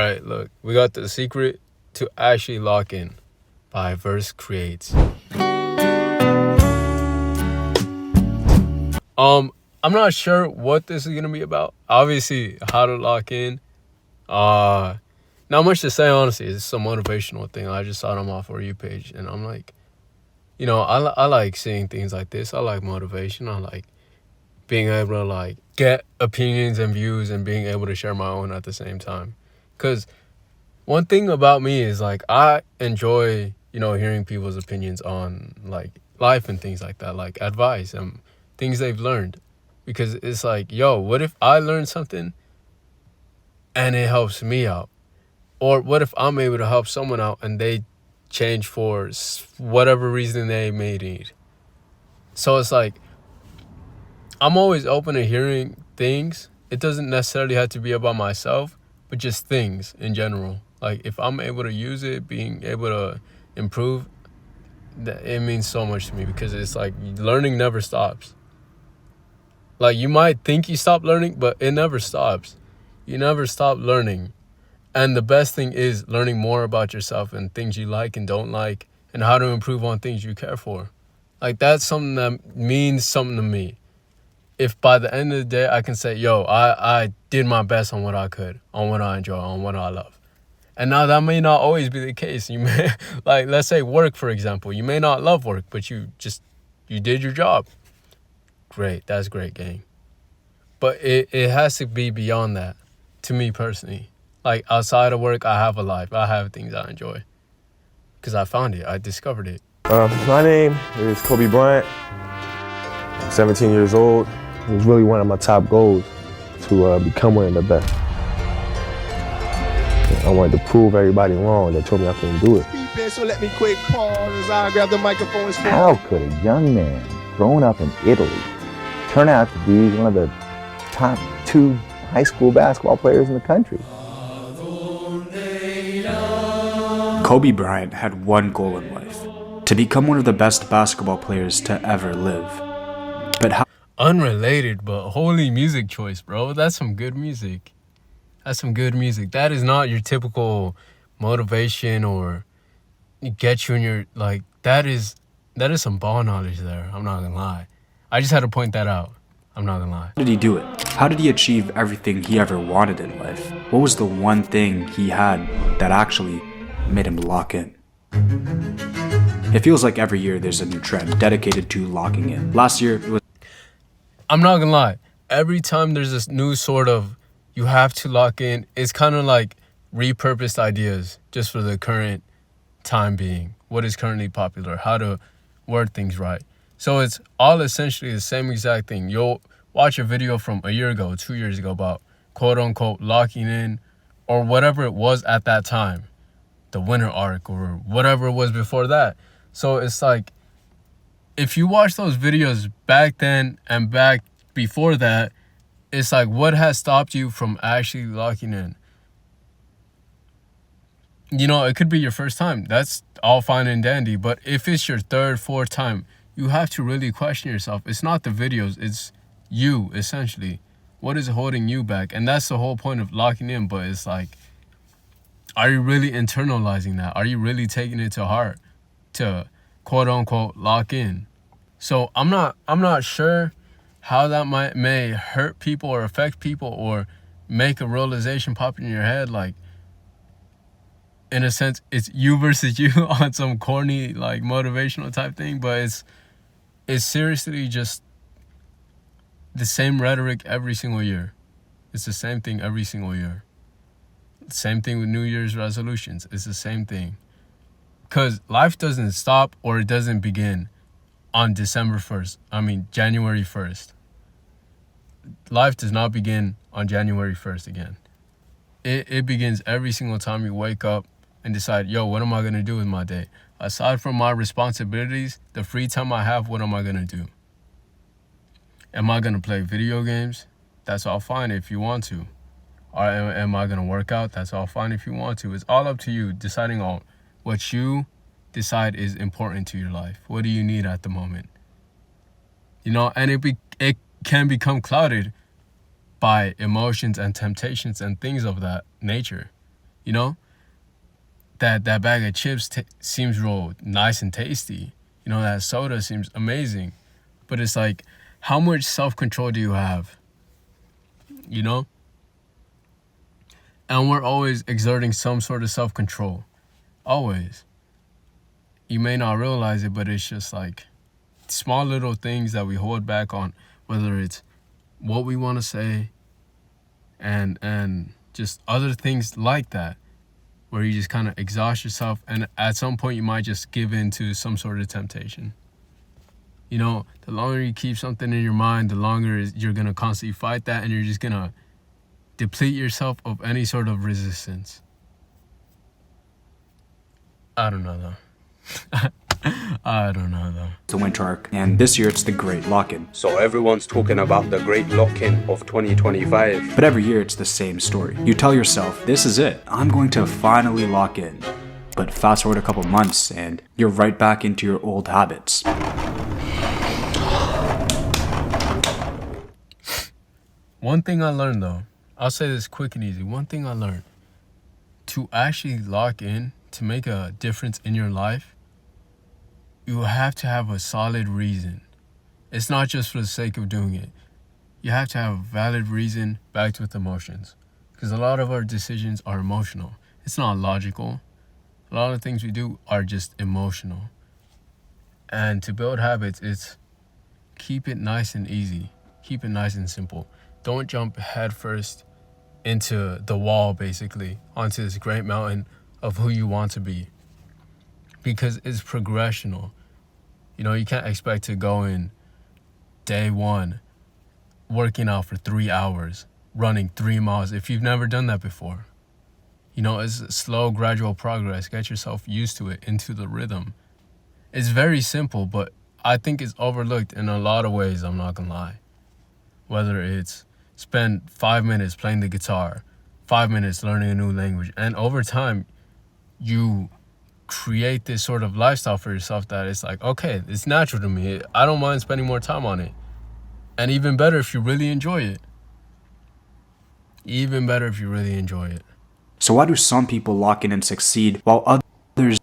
right, look, we got The Secret to Actually Lock In by Verse Creates. I'm not sure what this is gonna be about. Obviously, how to lock in. Not much to say, honestly. It's a motivational thing. I just saw it on my For You page, and I'm like, I like seeing things like this. I like motivation. I like being able to like get opinions and views and being able to share my own at the same time. Cause one thing about me is like I enjoy, hearing people's opinions on like life and things like that, like advice and things they've learned. Because it's like, yo, what if I learn something and it helps me out? Or what if I'm able to help someone out and they change for whatever reason they may need? So it's like, I'm always open to hearing things. It doesn't necessarily have to be about myself, but just things in general. Like if I'm able to use it, being able to improve, it means so much to me because it's like learning never stops. Like you might think you stop learning, but it never stops. You never stop learning. And the best thing is learning more about yourself and things you like and don't like and how to improve on things you care for. Like that's something that means something to me. If by the end of the day I can say, yo, I did my best on what I could, on what I enjoy, on what I love. And now that may not always be the case. You may, like, let's say work, for example. You may not love work, but you did your job. Great, that's great, gang. But it has to be beyond that, to me personally. Like, outside of work, I have a life. I have things I enjoy. Because I found it. I discovered it. My name is Kobe Bryant. I'm 17 years old. It was really one of my top goals to become one of the best. I wanted to prove everybody wrong that told me I couldn't do it. So let me quick pause as I grab the microphone. How could a young man grown up in Italy turn out to be one of the top 2 high school basketball players in the country? Kobe Bryant had one goal in life: to become one of the best basketball players to ever live. But how? Unrelated, but holy music choice, bro. That's some good music. That's some good music. That is not your typical motivation or get you in your, like, that is some ball knowledge there. I'm not gonna lie. I just had to point that out. I'm not gonna lie. How did he do it? How did he achieve everything he ever wanted in life? What was the one thing he had that actually made him lock in? It feels like every year there's a new trend dedicated to locking in. Last year, it was... I'm not gonna lie. Every time there's this new sort of, you have to lock in, it's kind of like repurposed ideas just for the current time being. What is currently popular, how to word things right. So it's all essentially the same exact thing. You'll watch a video from a year ago, 2 years ago about quote unquote locking in or whatever it was at that time. The winter arc or whatever it was before that. So it's like, if you watch those videos back then and back before that, it's like, what has stopped you from actually locking in? It could be your first time. That's all fine and dandy. But if it's your third, fourth time, you have to really question yourself. It's not the videos. It's you, essentially. What is holding you back? And that's the whole point of locking in. But it's like, are you really internalizing that? Are you really taking it to heart to quote unquote lock in? So I'm not sure how that may hurt people or affect people or make a realization pop in your head. Like, in a sense, it's you versus you on some corny, like, motivational type thing. But it's seriously just the same rhetoric every single year. It's the same thing every single year. Same thing with New Year's resolutions. It's the same thing. Because life doesn't stop or it doesn't begin on January 1st. Life does not begin on January 1st again. It begins every single time you wake up and decide, yo, what am I going to do with my day? Aside from my responsibilities, the free time I have, what am I going to do? Am I going to play video games? That's all fine if you want to. Or am I going to work out? That's all fine if you want to. It's all up to you deciding on what you decide is important to your life. What do you need at the moment? And it can become clouded by emotions and temptations and things of that nature. You know, that bag of chips seems real nice and tasty. You know, that soda seems amazing. But it's like, how much self-control do you have? You know? And we're always exerting some sort of self-control. Always. You may not realize it, but it's just like small little things that we hold back on, whether it's what we want to say and just other things like that, where you just kind of exhaust yourself, and at some point you might just give in to some sort of temptation. You know, the longer you keep something in your mind, the longer you're going to constantly fight that, and you're just going to deplete yourself of any sort of resistance. I don't know, though. I don't know, though. The winter arc, and this year it's the Great Lock-In. So everyone's talking about the Great Lock-In of 2025. But every year it's the same story. You tell yourself, this is it, I'm going to finally lock in. But fast forward a couple months and you're right back into your old habits. One thing I learned, though, I'll say this quick and easy. One thing I learned, to actually lock in, to make a difference in your life, you have to have a solid reason. It's not just for the sake of doing it. You have to have a valid reason backed with emotions. Because a lot of our decisions are emotional. It's not logical. A lot of things we do are just emotional. And to build habits, it's keep it nice and easy. Keep it nice and simple. Don't jump headfirst into the wall, basically, onto this great mountain of who you want to be. Because it's progressional. You know, you can't expect to go in day one, working out for 3 hours, running 3 miles if you've never done that before. You know, it's slow, gradual progress. Get yourself used to it, into the rhythm. It's very simple, but I think it's overlooked in a lot of ways, I'm not gonna lie. Whether it's spend 5 minutes playing the guitar, 5 minutes learning a new language, and over time, you create this sort of lifestyle for yourself that it's like, okay, it's natural to me. I don't mind spending more time on it. And even better if you really enjoy it. Even better if you really enjoy it. So why do some people lock in and succeed while others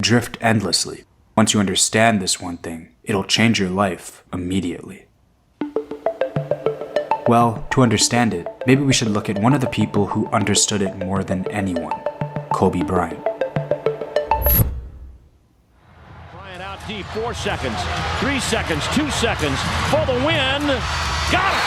drift endlessly? Once you understand this one thing, it'll change your life immediately. Well, to understand it, maybe we should look at one of the people who understood it more than anyone, Kobe Bryant. Bryant out deep, 4 seconds, 3 seconds, 2 seconds for the win. Got it!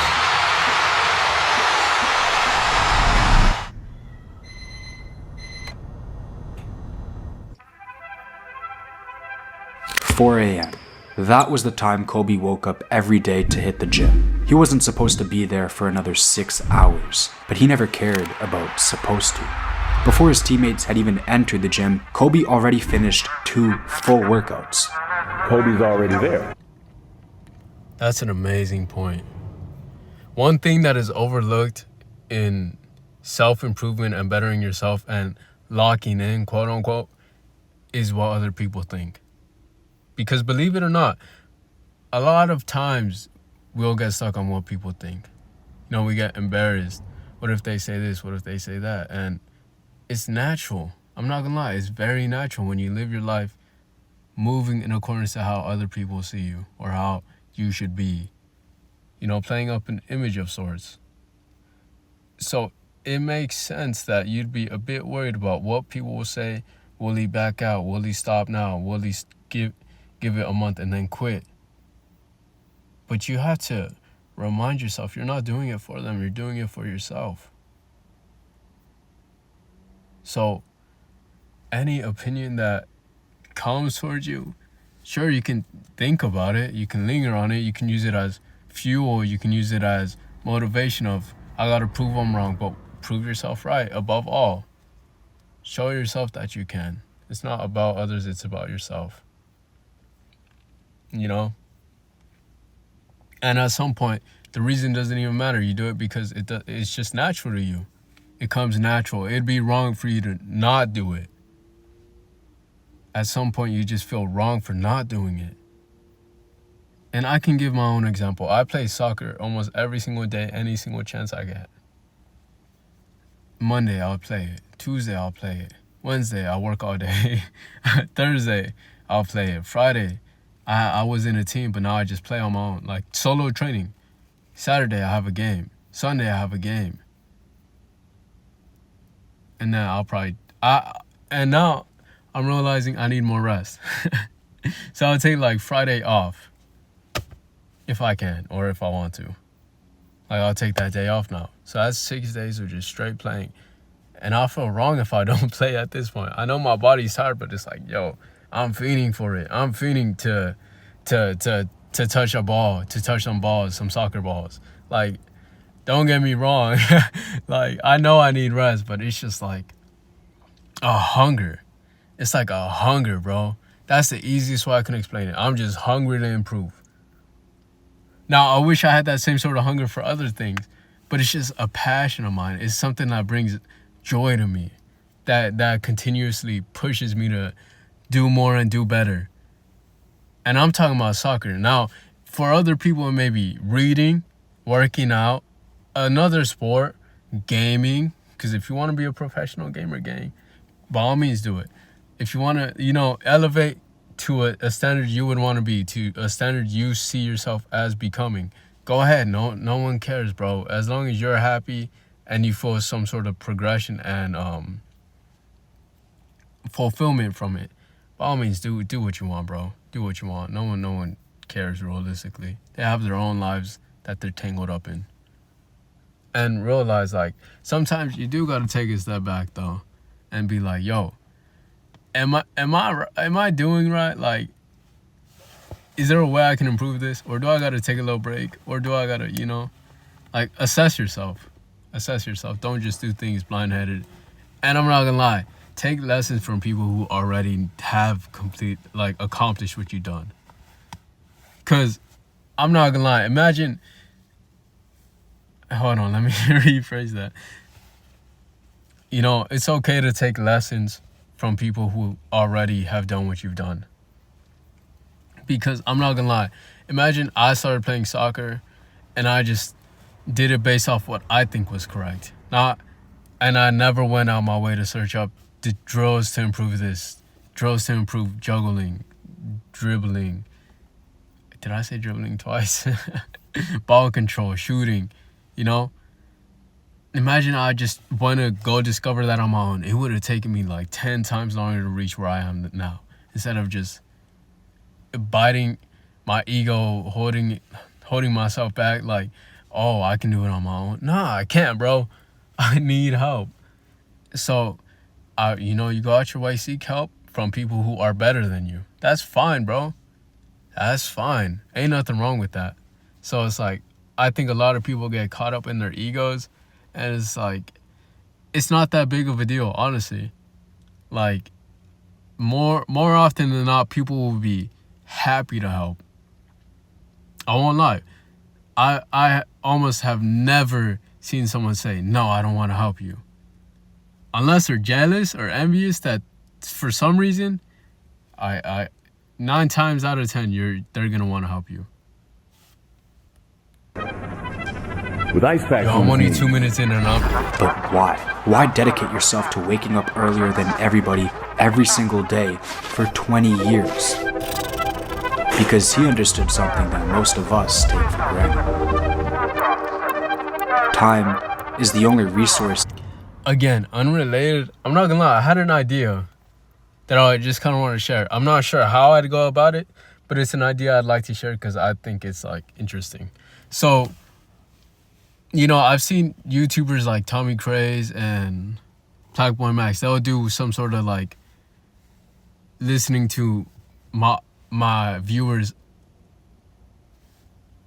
4 a.m. That was the time Kobe woke up every day to hit the gym. He wasn't supposed to be there for another 6 hours, but he never cared about supposed to. Before his teammates had even entered the gym, Kobe already finished 2 full workouts. Kobe's already there. That's an amazing point. One thing that is overlooked in self-improvement and bettering yourself and locking in, quote unquote, is what other people think. Because believe it or not, a lot of times we'll get stuck on what people think. You know, we get embarrassed. What if they say this? What if they say that? And it's natural. I'm not gonna lie. It's very natural when you live your life moving in accordance to how other people see you or how you should be. You know, playing up an image of sorts. So it makes sense that you'd be a bit worried about what people will say. Will he back out? Will he stop now? Will he give it a month and then quit? But you have to remind yourself you're not doing it for them. You're doing it for yourself. So any opinion that comes towards you, sure, you can think about it. You can linger on it. You can use it as fuel. You can use it as motivation of, I got to prove I'm wrong, but prove yourself right above all. Show yourself that you can. It's not about others. It's about yourself. You know? And at some point, the reason doesn't even matter. You do it because it's just natural to you. It comes natural. It'd be wrong for you to not do it. At some point, you just feel wrong for not doing it. And I can give my own example. I play soccer almost every single day, any single chance I get. Monday, I'll play it. Tuesday, I'll play it. Wednesday, I work all day. Thursday, I'll play it. Friday, I was in a team, but now I just play on my own, like solo training. Saturday, I have a game. Sunday, I have a game. And then and now I'm realizing I need more rest. So I'll take like Friday off if I can or if I want to. Like I'll take that day off now. So that's 6 days of just straight playing. And I feel wrong if I don't play at this point. I know my body's tired, but it's like, yo, I'm feeding for it. I'm feeding to touch a ball, to touch some balls, some soccer balls. Like, don't get me wrong. Like, I know I need rest, but it's just like a hunger. It's like a hunger, bro. That's the easiest way I can explain it. I'm just hungry to improve. Now, I wish I had that same sort of hunger for other things, but it's just a passion of mine. It's something that brings joy to me, that continuously pushes me to do more and do better. And I'm talking about soccer. Now, for other people, it may be reading, working out, another sport, gaming. Because if you want to be a professional gamer, gang, by all means do it. If you want to, elevate to a standard you would want to be, to a standard you see yourself as becoming, go ahead. No one cares, bro. As long as you're happy and you feel some sort of progression and fulfillment from it, by all means, do what you want, bro. Do what you want. No one cares realistically. They have their own lives that they're tangled up in. And realize, like, sometimes you do gotta take a step back though, and be like, yo, am I doing right? Like, is there a way I can improve this? Or do I gotta take a little break? Or do I gotta, like, assess yourself. Assess yourself. Don't just do things blindheaded. And I'm not gonna lie, take lessons from people who already have accomplished what you've done. Cause I'm not gonna lie, imagine, hold on, let me rephrase that. It's okay to take lessons from people who already have done what you've done. Because I'm not gonna lie, imagine I started playing soccer and I just did it based off what I think was correct. And I never went out my way to search up the drills to improve this, drills to improve juggling, dribbling. Did I say dribbling twice? Ball control, shooting, Imagine I just want to go discover that on my own. It would have taken me like 10 times longer to reach where I am now. Instead of just biting my ego, holding myself back like, oh, I can do it on my own. Nah, I can't, bro. I need help. So, you go out your way, seek help from people who are better than you. That's fine, bro. That's fine. Ain't nothing wrong with that. So it's like, I think a lot of people get caught up in their egos, and it's like, it's not that big of a deal, honestly. Like, more often than not, people will be happy to help. I won't lie. I almost have never seen someone say, no, I don't want to help you. Unless they're jealous or envious that for some reason, 9 times out of 10, they're going to want to help you. With ice packs, I'm only 2 minutes in and up. But why? Why dedicate yourself to waking up earlier than everybody every single day for 20 years? Because he understood something that most of us take for granted. Time is the only resource. Again, unrelated. I'm not gonna lie, I had an idea that I just kind of want to share. I'm not sure how I'd go about it, but it's an idea I'd like to share because I think it's like interesting. So, I've seen YouTubers like Tommy Craze and Blackboy Max. They'll do some sort of like listening to my viewers'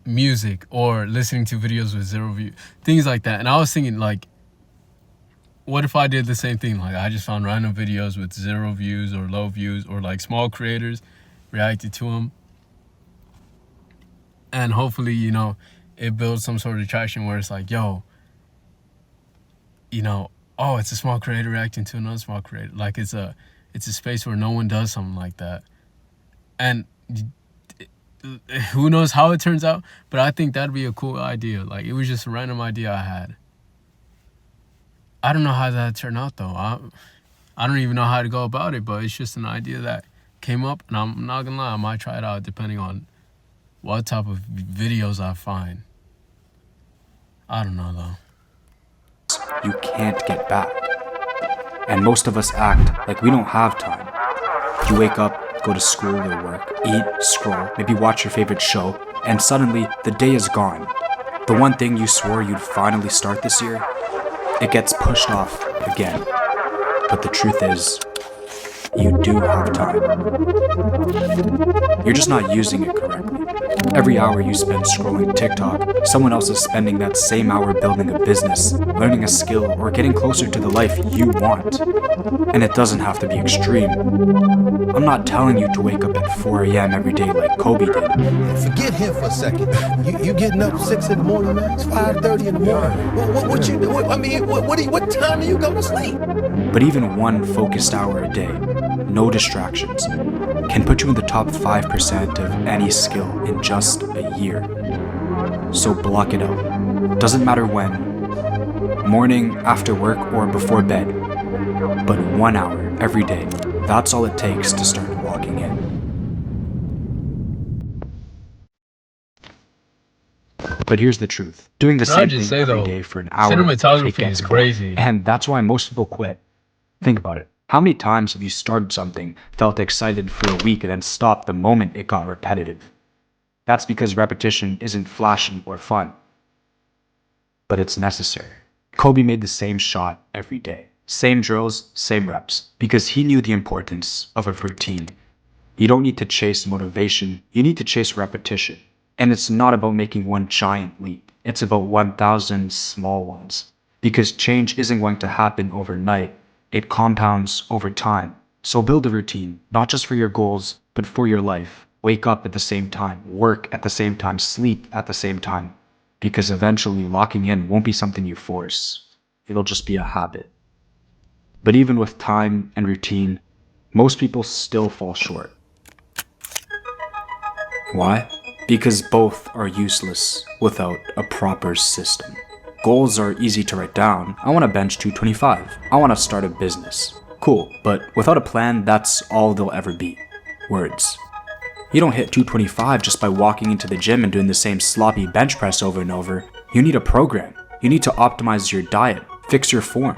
music or listening to videos with 0 views, things like that. And I was thinking, like, what if I did the same thing? Like, I just found random videos with 0 views or low views, or like small creators, reacted to them, and hopefully, it builds some sort of traction where it's like, yo, oh, it's a small creator reacting to another small creator. Like, it's a space where no one does something like that. And who knows how it turns out, but I think that'd be a cool idea. Like, it was just a random idea I had. I don't know how that turned out though. I don't even know how to go about it, but it's just an idea that came up, and I'm not gonna lie, I might try it out depending on what type of videos I find. I don't know though. You can't get back. And most of us act like we don't have time. You wake up, go to school or work, eat, scroll, maybe watch your favorite show, and suddenly the day is gone. The one thing you swore you'd finally start this year, it gets pushed off again. But the truth is, you do have time. You're just not using it correctly. Every hour you spend scrolling TikTok, someone else is spending that same hour building a business, learning a skill, or getting closer to the life you want. And it doesn't have to be extreme. I'm not telling you to wake up at 4 a.m. every day like Kobe did. Forget him for a second. You getting up 6 in the morning, man? It's 5:30 in the morning. What you do? I mean, what time do you go to sleep? But even one focused hour a day, no distractions, can put you in the top 5% of any skill in just a year. So block it out. Doesn't matter when, morning, after work, or before bed. But 1 hour every day, that's all it takes to start walking in. But here's the truth. Doing the same thing every day for an hour, cinematography it gets is boring. crazy. And that's why most people quit. Think about it. How many times have you started something, felt excited for a week, and then stopped the moment it got repetitive? That's because repetition isn't flashy or fun. But it's necessary. Kobe made the same shot every day. Same drills, same reps. Because he knew the importance of a routine. You don't need to chase motivation, you need to chase repetition. And it's not about making one giant leap. It's about 1,000 small ones. Because change isn't going to happen overnight. It compounds over time. So build a routine, not just for your goals, but for your life. Wake up at the same time, work at the same time, sleep at the same time. Because eventually locking in won't be something you force. It'll just be a habit. But even with time and routine, most people still fall short. Why? Because both are useless without a proper system. Goals are easy to write down. I want to bench 225. I want to start a business. Cool, but without a plan, that's all they'll ever be. Words. You don't hit 225 just by walking into the gym and doing the same sloppy bench press over and over. You need a program. You need to optimize your diet, fix your form.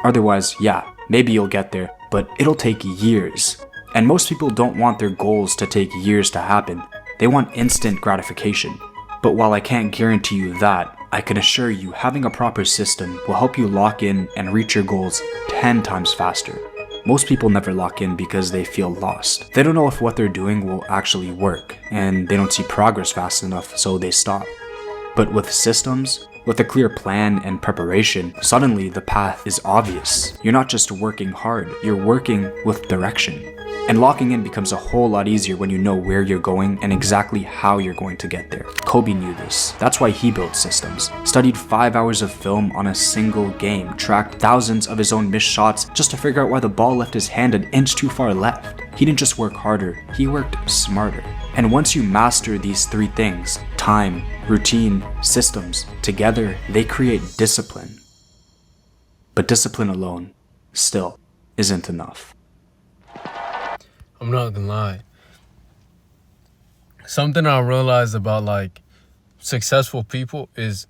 Otherwise, yeah, maybe you'll get there, but it'll take years. And most people don't want their goals to take years to happen. They want instant gratification. But while I can't guarantee you that, I can assure you having a proper system will help you lock in and reach your goals 10 times faster. Most people never lock in because they feel lost. They don't know if what they're doing will actually work, and they don't see progress fast enough, so they stop. But with systems, with a clear plan and preparation, suddenly the path is obvious. You're not just working hard, you're working with direction. And locking in becomes a whole lot easier when you know where you're going and exactly how you're going to get there. Kobe knew this. That's why he built systems. Studied 5 hours of film on a single game. Tracked thousands of his own missed shots just to figure out why the ball left his hand an inch too far left. He didn't just work harder, he worked smarter. And once you master these three things, time, routine, systems, together, they create discipline. But discipline alone still isn't enough. I'm not gonna lie. Something I realized about like successful people is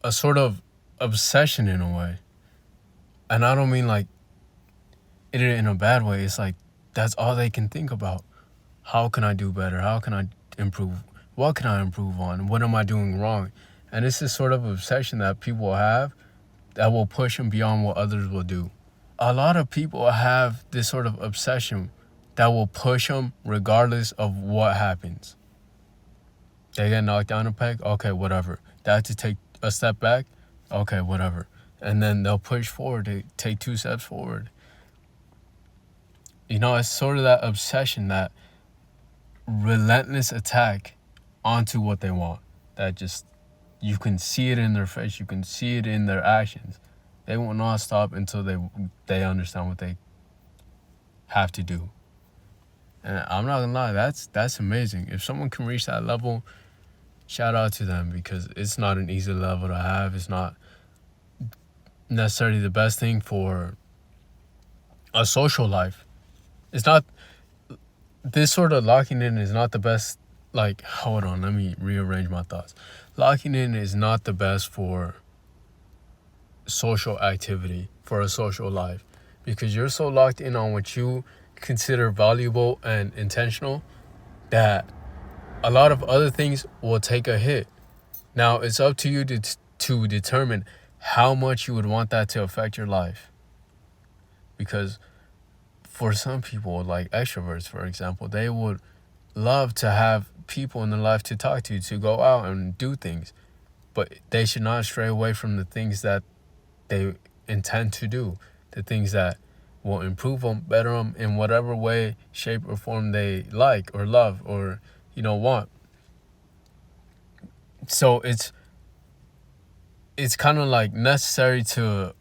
a sort of obsession in a way. And I don't mean like it in a bad way. It's like that's all they can think about. How can I do better? How can I improve? What can I improve on? What am I doing wrong? And it's this sort of obsession that people have that will push them beyond what others will do. A lot of people have this sort of obsession that will push them regardless of what happens. They get knocked down a peg, okay, whatever. They have to take a step back, okay, whatever. And then they'll push forward, they take 2 steps forward. You know, it's sort of that obsession, that relentless attack onto what they want. That just, you can see it in their face, you can see it in their actions. They will not stop until they understand what they have to do. And I'm not gonna lie, that's amazing. If someone can reach that level, shout out to them, because it's not an easy level to have. It's not necessarily the best thing for a social life. It's not, this sort of locking in is not the best. Like, hold on, let me rearrange my thoughts. Locking in is not the best for social activity, for a social life, because you're so locked in on what you consider valuable and intentional that a lot of other things will take a hit. Now, it's up to you to determine how much you would want that to affect your life. Because for some people, like extroverts, for example, they would love to have people in their life to talk to go out and do things. But they should not stray away from the things that they intend to do, the things that will improve them, better them in whatever way, shape, or form they like or love or, want. So it's kind of like necessary to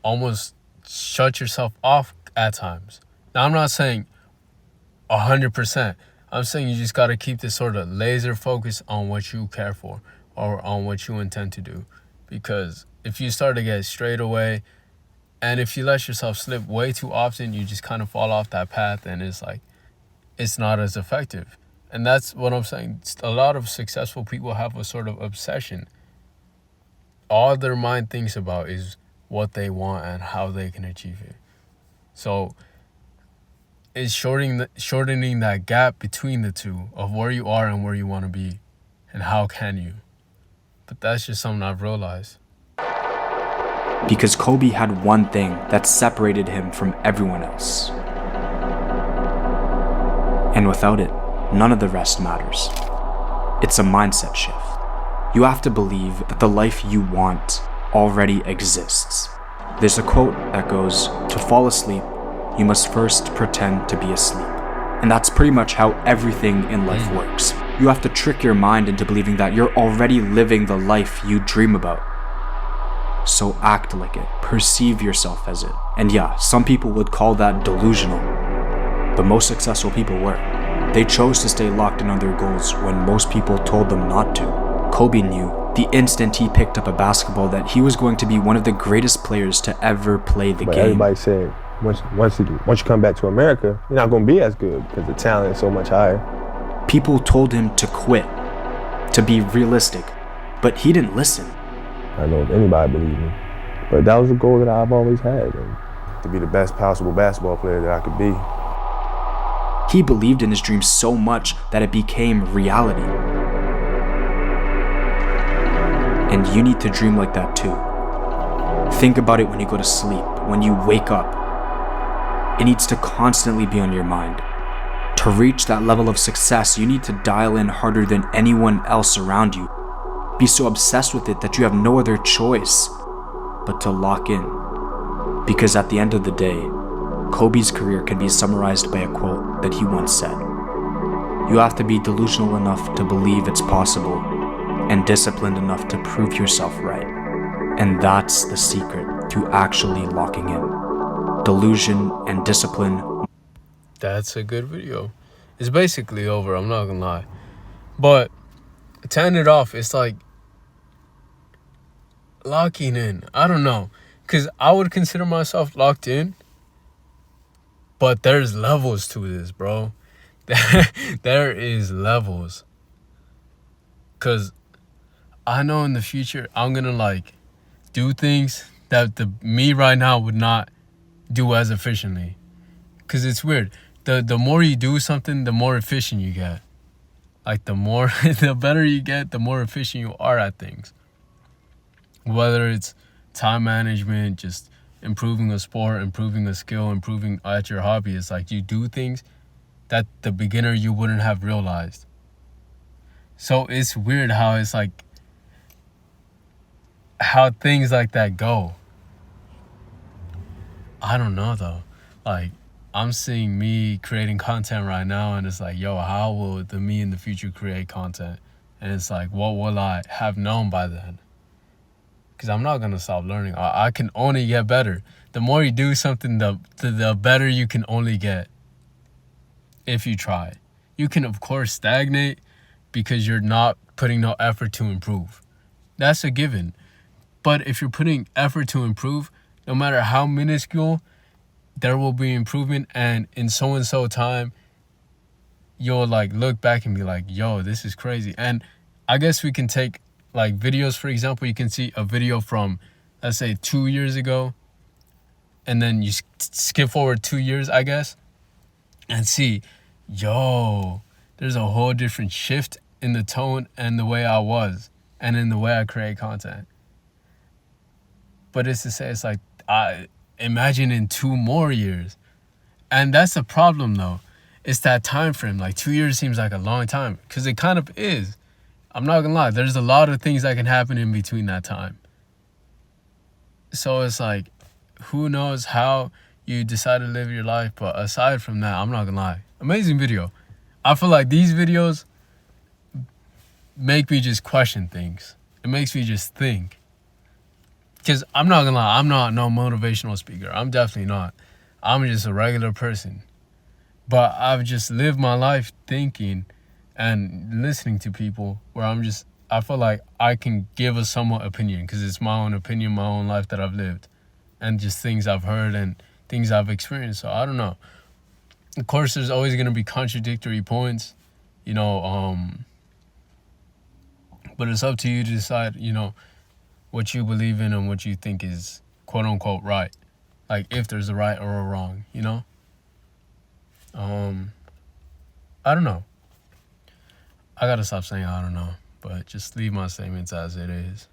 almost shut yourself off at times. Now, I'm not saying 100%. I'm saying you just got to keep this sort of laser focus on what you care for or on what you intend to do. Because if you start to get straight away, and if you let yourself slip way too often, you just kind of fall off that path, and it's like, it's not as effective. And that's what I'm saying. A lot of successful people have a sort of obsession. All their mind thinks about is what they want and how they can achieve it. So it's shortening that gap between the two of where you are and where you want to be, and how can you. But that's just something I've realized. Because Kobe had one thing that separated him from everyone else. And without it, none of the rest matters. It's a mindset shift. You have to believe that the life you want already exists. There's a quote that goes, "To fall asleep, you must first pretend to be asleep." And that's pretty much how everything in life works. You have to trick your mind into believing that you're already living the life you dream about. So act like it, perceive yourself as it. And yeah, some people would call that delusional, but most successful people were. They chose to stay locked in on their goals when most people told them not to. Kobe knew the instant he picked up a basketball that he was going to be one of the greatest players to ever play the game. Everybody said, once you come back to America, you're not going to be as good because the talent is so much higher. People told him to quit, to be realistic, but he didn't listen. I don't know if anybody believed me, but that was a goal that I've always had, and to be the best possible basketball player that I could be. He believed in his dream so much that it became reality. And you need to dream like that too. Think about it when you go to sleep, when you wake up. It needs to constantly be on your mind. To reach that level of success, you need to dial in harder than anyone else around you. Be so obsessed with it that you have no other choice but to lock in. Because at the end of the day, Kobe's career can be summarized by a quote that he once said. You have to be delusional enough to believe it's possible and disciplined enough to prove yourself right. And that's the secret to actually locking in. Delusion and discipline. That's a good video. It's basically over, I'm not gonna lie. But to end it off, it's like locking in. I don't know. Because I would consider myself locked in. But there's levels to this, bro. There is levels. Because I know in the future, I'm going to do things that me right now would not do as efficiently. Because it's weird. The more you do something, the more efficient you get. The better you get, the more efficient you are at things. Whether it's time management, just improving a sport, improving a skill, improving at your hobby. It's like you do things that the beginner you wouldn't have realized. So it's weird how it's like, how things like that go. I don't know though. I'm seeing me creating content right now, and it's like, yo, how will the me in the future create content? And it's like, what will I have known by then? Because I'm not going to stop learning. I can only get better. The more you do something, the better you can only get if you try. You can, of course, stagnate because you're not putting no effort to improve. That's a given. But if you're putting effort to improve, no matter how minuscule, there will be improvement. And in so-and-so time, you'll like look back and be like, yo, this is crazy. And I guess we can take like videos, for example. You can see a video from, let's say, 2 years ago, and then you skip forward 2 years, I guess, and see, yo, there's a whole different shift in the tone and the way I was and in the way I create content. But it's to say, it's like, I imagine in 2 more years. And that's the problem, though. It's that time frame. Like 2 years seems like a long time, because it kind of is. I'm not gonna lie. There's a lot of things that can happen in between that time. So it's like, who knows how you decide to live your life. But aside from that, I'm not gonna lie. Amazing video. I feel like these videos make me just question things. It makes me just think. Because I'm not gonna lie, I'm not no motivational speaker. I'm definitely not. I'm just a regular person. But I've just lived my life thinking and listening to people where I feel like I can give a somewhat opinion, because it's my own opinion, my own life that I've lived, and just things I've heard and things I've experienced. So I don't know. Of course, there's always going to be contradictory points, you know, but it's up to you to decide, you know, what you believe in and what you think is quote unquote right. Like if there's a right or a wrong, you know? I don't know. I gotta stop saying I don't know, but just leave my statements as it is.